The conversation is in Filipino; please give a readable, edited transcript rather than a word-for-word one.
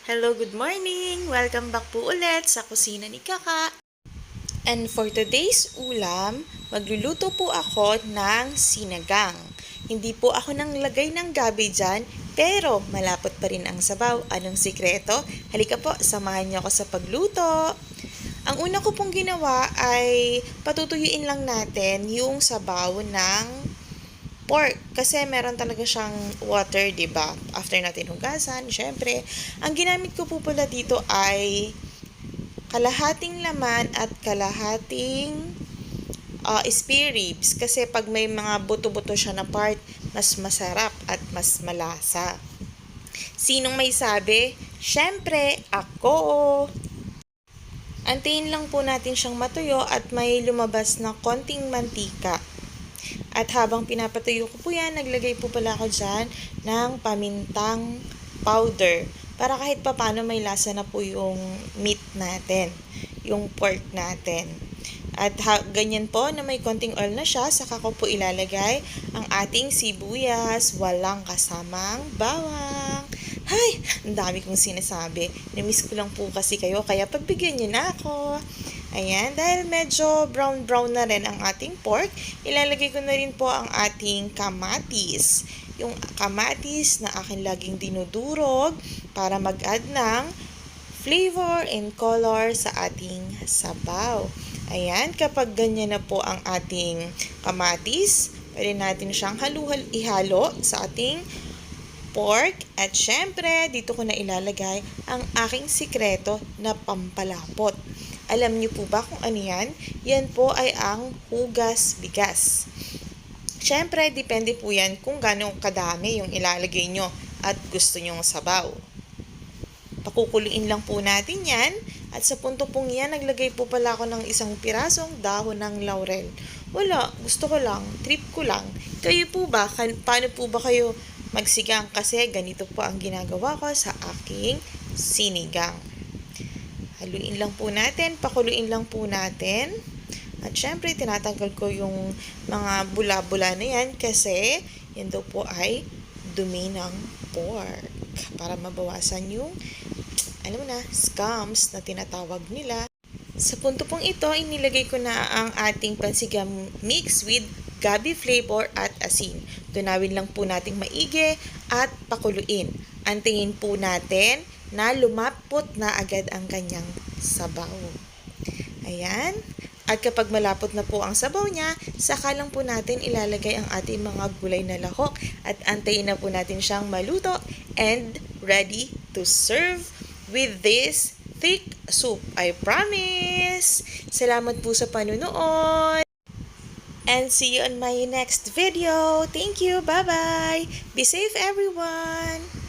Hello, good morning! Welcome back po ulit sa kusina ni Kaka. And for today's ulam, magluluto po ako ng sinigang. Hindi po ako nang lagay ng gabi dyan, pero malapot pa rin ang sabaw. Anong sikreto? Halika po, samahan niyo ako sa pagluto. Ang una ko pong ginawa ay patutuyuin lang natin yung sabaw ng pork kasi meron talaga siyang water, 'di ba? After natin hugasan, syempre, ang ginamit ko po pala dito ay kalahating laman at kalahating spare ribs kasi pag may mga buto-buto siya na part, mas masarap at mas malasa. Sinong may sabi? Syempre, ako! Antayin lang po natin siyang matuyo at may lumabas na konting mantika. At habang pinapatuyo ko po yan, naglagay po pala ako dyan ng pamintang powder. Para kahit papano may lasa na po yung meat natin, yung pork natin. At ganyan po na may konting oil na siya, saka ko po ilalagay ang ating sibuyas, walang kasamang bawang. Hay, ang dami kong sinasabi. Namiss ko lang po kasi kayo, kaya pagbigyan niyo na ako. Ayan, dahil medyo brown-brown na rin ang ating pork, ilalagay ko na rin po ang ating kamatis. Yung kamatis na akin laging dinudurog para mag-add ng flavor and color sa ating sabaw. Ayan, kapag ganyan na po ang ating kamatis, pwede natin siyang ihalo sa ating pork. At syempre, dito ko na ilalagay ang aking sikreto na pampalapot. Alam niyo po ba kung ano yan? Yan po ay ang hugas bigas. Syempre, depende po yan kung gano'ng kadami yung ilalagay nyo at gusto nyong sabaw. Pakukuliin lang po natin yan. At sa punto pong yan, naglagay po pala ako ng isang pirasong dahon ng laurel. Wala, gusto ko lang, trip ko lang. Kayo po ba? Paano po ba kayo magsigang? Kasi ganito po ang ginagawa ko sa aking sinigang. Haluin lang po natin, pakuluin lang po natin. At syempre, tinatanggal ko yung mga bula-bula na yan kasi yan daw po ay dumi ng pork. Para mabawasan yung, alam mo na, scums na tinatawag nila. Sa punto pong ito, inilagay ko na ang ating pansigang mix with gabi flavor at asin. Tunawin lang po nating maigi at pakuluin. Antayin po natin na lumapot na agad ang kanyang sabaw. Ayan. At kapag malapot na po ang sabaw niya, saka lang po natin ilalagay ang ating mga gulay na lahok at antayin na po natin siyang maluto and ready to serve with this thick soup. I promise! Salamat po sa panunood! And see you on my next video. Thank you. Bye-bye. Be safe, everyone.